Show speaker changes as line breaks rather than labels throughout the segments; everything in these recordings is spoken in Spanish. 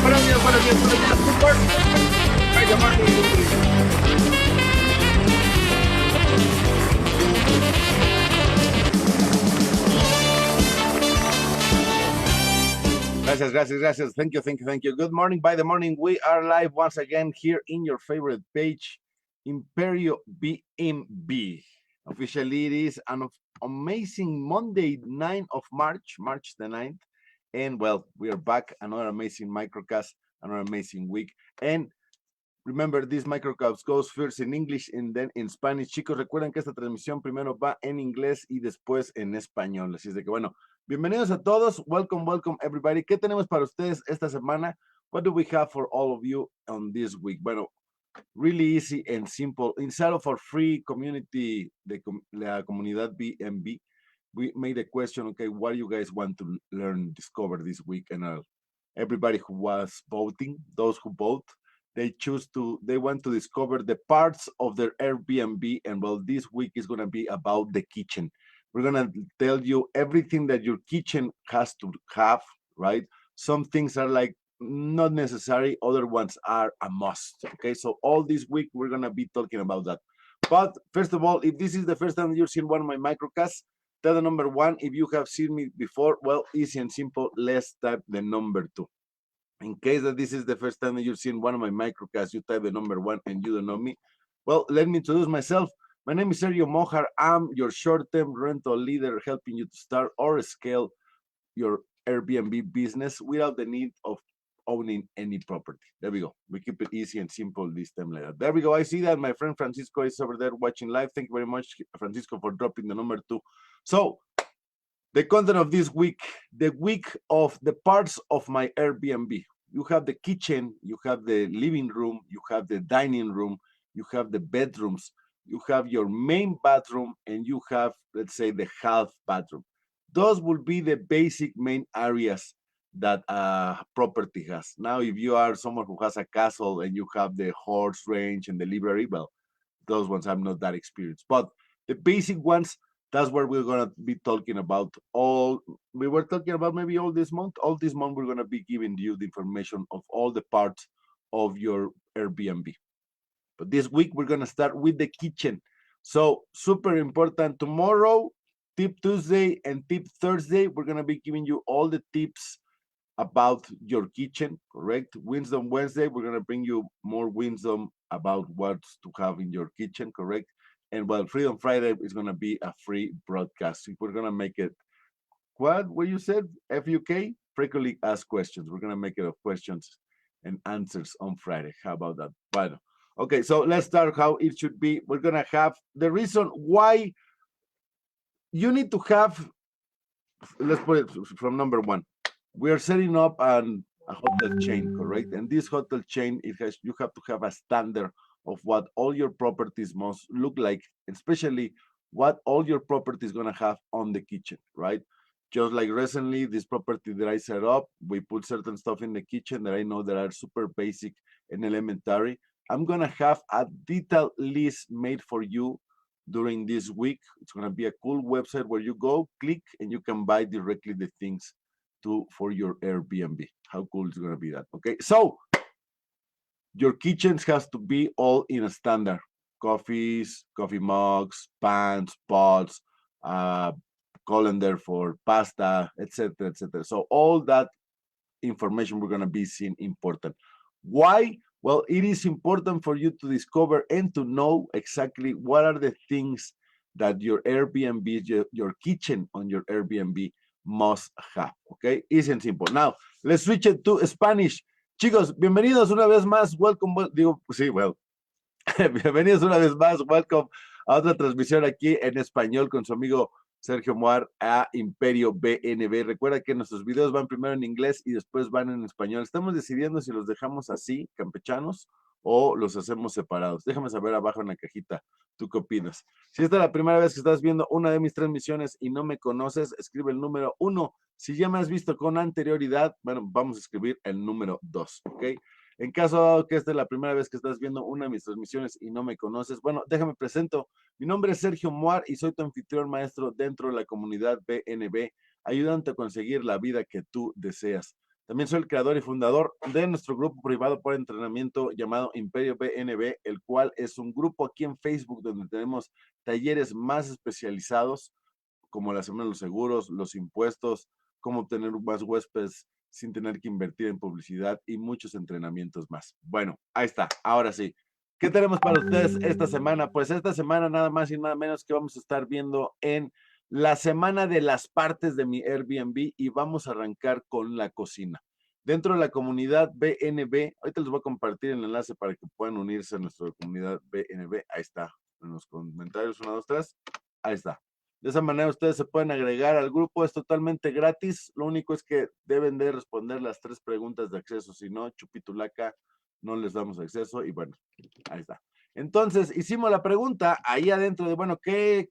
Buenos días, buenos días, buenos días, super. Hay que llamar. Gracias, gracias, gracias. Thank you, thank you, thank you. Good morning. By the morning, we are live once again here in your favorite page, Imperiobnb. Officially, it is an amazing Monday, 9th of March, March the 9th. And well, we are back, another amazing microcast, another amazing week. And remember, this microcast goes first in English and then in Spanish. Chicos, recuerden que esta transmisión primero va en inglés y después en español. Así es de que, bueno, bienvenidos a todos. Welcome, welcome, everybody. ¿Qué tenemos para ustedes esta semana? What do we have for all of you on this week? Bueno, really easy and simple. Inside of our free community, la comunidad BNB, we made a question, okay, what do you guys want to learn, discover this week? And everybody who was voting, those who vote, they want to discover the parts of their Airbnb. And well, this week is going to be about the kitchen. We're going to tell you everything that your kitchen has to have, right? Some things are like not necessary, other ones are a must. Okay, so all this week we're going to be talking about that. But first of all, if this is the first time you're seeing one of my microcasts, tell the number 1. If you have seen me before, well, easy and simple, let's type the number 2. In case that this is the first time that you've seen one of my microcasts, you type the number 1 and you don't know me. Well, let me introduce myself. My name is Sergio Mojar. I'm your short-term rental leader, helping you to start or scale your Airbnb business without the need of owning any property. There we go. We keep it easy and simple this time like that. There we go. I see that my friend Francisco is over there watching live. Thank you very much, Francisco, for dropping the number 2. So, the content of this week, the week of the parts of my Airbnb. You have the kitchen, you have the living room, you have the dining room, you have the bedrooms, you have your main bathroom, and you have, let's say, the half bathroom. Those will be the basic main areas that a property has. Now, if you are someone who has a castle and you have the horse range and the library, well, those ones I'm not that experienced. But the basic ones, that's what we're going to be talking about. We were talking about maybe all this month. All this month, we're going to be giving you the information of all the parts of your Airbnb. But this week, we're going to start with the kitchen. So super important. Tomorrow, Tip Tuesday and Tip Thursday, we're going to be giving you all the tips about your kitchen, correct? Wisdom Wednesday, we're going to bring you more wisdom about what to have in your kitchen, correct? And well, Freedom Friday is going to be a free broadcast. We're going to make it, what you said? FUK? Frequently asked questions. We're going to make it of questions and answers on Friday. How about that? Bueno. Okay, so let's start how it should be. We're going to have the reason why you need to have, let's put it from number 1. We are setting up a hotel chain, correct? And this hotel chain, you have to have a standard of what all your properties must look like, especially what all your property is going to have on the kitchen, right? Just like recently, this property that I set up, we put certain stuff in the kitchen that I know that are super basic and elementary. I'm going to have a detailed list made for you during this week. It's going to be a cool website where you go, click, and you can buy directly the things for your Airbnb. How cool is it going to be that? Okay, so your kitchens has to be all in a standard. Coffees, coffee mugs, pans, pots, colander for pasta, etc., etc. So all that information we're going to be seeing important. Why? Well, it is important for you to discover and to know exactly what are the things that your Airbnb, your kitchen on your Airbnb must have, okay? Easy and simple. Now, let's switch it to Spanish. Chicos, bienvenidos una vez más. Welcome, bienvenidos una vez más. Welcome a otra transmisión aquí en español con su amigo Sergio Moar a Imperiobnb. Recuerda que nuestros videos van primero en inglés y después van en español. Estamos decidiendo si los dejamos así, campechanos, o los hacemos separados. Déjame saber abajo en la cajita. ¿Tú qué opinas? Si esta es la primera vez que estás viendo una de mis transmisiones y no me conoces, escribe el número 1. Si ya me has visto con anterioridad, bueno, vamos a escribir el número 2, ¿ok? En caso que esta es la primera vez que estás viendo una de mis transmisiones y no me conoces, bueno, déjame presento. Mi nombre es Sergio Moar y soy tu anfitrión maestro dentro de la comunidad BNB, ayudándote a conseguir la vida que tú deseas. También soy el creador y fundador de nuestro grupo privado por entrenamiento llamado Imperiobnb, el cual es un grupo aquí en Facebook donde tenemos talleres más especializados, como la semana de los seguros, los impuestos, cómo obtener más huéspedes sin tener que invertir en publicidad y muchos entrenamientos más. Bueno, ahí está, ahora sí. ¿Qué tenemos para ustedes esta semana? Pues esta semana nada más y nada menos que vamos a estar viendo en la semana de las partes de mi Airbnb y vamos a arrancar con la cocina. Dentro de la comunidad BNB, ahorita les voy a compartir el enlace para que puedan unirse a nuestra comunidad BNB. Ahí está, en los comentarios, 1, 2, 3. Ahí está. De esa manera ustedes se pueden agregar al grupo, es totalmente gratis. Lo único es que deben de responder las 3 preguntas de acceso, si no, chupitulaca, no les damos acceso y bueno, ahí está. Entonces, hicimos la pregunta ahí adentro de, bueno, ¿qué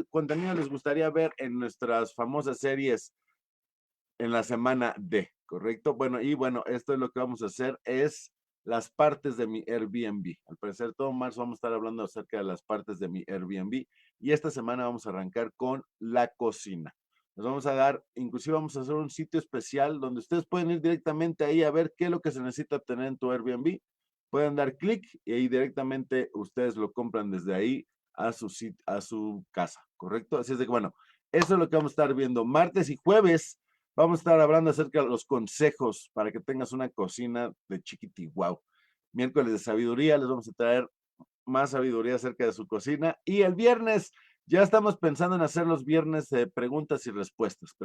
contenido les gustaría ver en nuestras famosas series en la semana D, ¿correcto? Bueno, esto es lo que vamos a hacer, es las partes de mi Airbnb. Al parecer todo marzo vamos a estar hablando acerca de las partes de mi Airbnb y esta semana vamos a arrancar con la cocina. Nos vamos a dar, inclusive vamos a hacer un sitio especial donde ustedes pueden ir directamente ahí a ver qué es lo que se necesita tener en tu Airbnb. Pueden dar clic y ahí directamente ustedes lo compran desde ahí a su casa, ¿correcto? Así es de que, bueno, eso es lo que vamos a estar viendo martes y jueves. Vamos a estar hablando acerca de los consejos para que tengas una cocina de chiquiti, wow. Miércoles de sabiduría, les vamos a traer más sabiduría acerca de su cocina. Y el viernes, ya estamos pensando en hacer los viernes de preguntas y respuestas.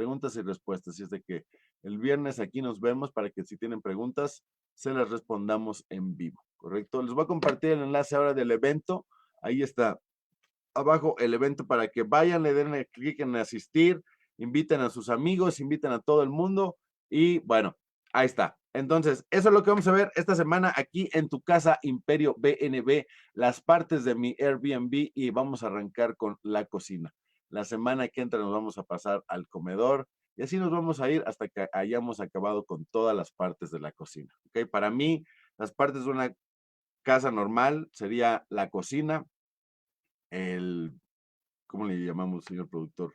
Y es de que el viernes aquí nos vemos para que si tienen preguntas, se las respondamos en vivo, ¿correcto? Les voy a compartir el enlace ahora del evento. Ahí está abajo el evento para que vayan, le den clic en asistir, inviten a sus amigos, inviten a todo el mundo y bueno, ahí está. Entonces, eso es lo que vamos a ver esta semana aquí en tu casa Imperio BNB, las partes de mi Airbnb y vamos a arrancar con la cocina. La semana que entra nos vamos a pasar al comedor y así nos vamos a ir hasta que hayamos acabado con todas las partes de la cocina. ¿Ok? Para mí, las partes de una casa normal sería la cocina, ¿cómo le llamamos, señor productor?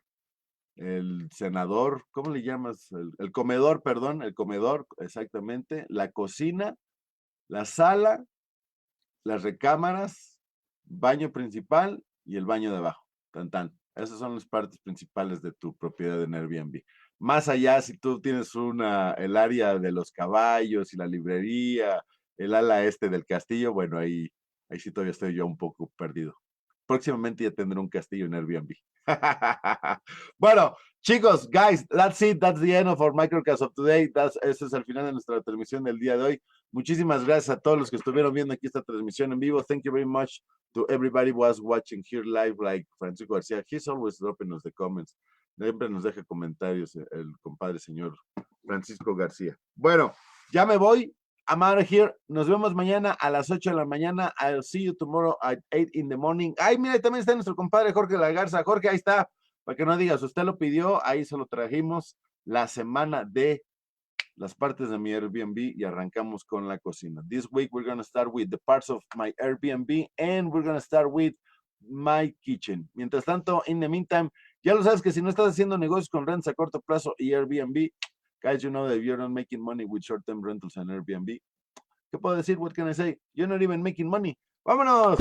El senador, ¿cómo le llamas? El comedor, perdón, el comedor, exactamente. La cocina, la sala, las recámaras, baño principal y el baño de abajo. Tan, tan. Esas son las partes principales de tu propiedad en Airbnb. Más allá, si tú tienes el área de los caballos y la librería, el ala este del castillo, bueno, ahí sí todavía estoy yo un poco perdido. Próximamente ya tendré un castillo en Airbnb. Bueno, chicos, guys, that's it. That's the end of our microcast of today. Ese es el final de nuestra transmisión del día de hoy. Muchísimas gracias a todos los que estuvieron viendo aquí esta transmisión en vivo. Thank you very much to everybody who was watching here live, like Francisco García. He's always dropping us the comments. Siempre nos deja comentarios el compadre señor Francisco García. Bueno, ya me voy. I'm out of here. Nos vemos mañana a las 8 de la mañana. I'll see you tomorrow at 8 in the morning. Ay, mira, también está nuestro compadre Jorge La Garza. Jorge, ahí está. Para que no digas, usted lo pidió, ahí se lo trajimos. La semana de las partes de mi Airbnb y arrancamos con la cocina. This week we're going to start with the parts of my Airbnb and we're going to start with my kitchen. Mientras tanto, in the meantime, ya lo sabes que si no estás haciendo negocios con rents a corto plazo y Airbnb, guys, you know that you're not making money with short-term rentals and Airbnb. ¿Qué puedo decir? What can I say? You're not even making money. ¡Vámonos!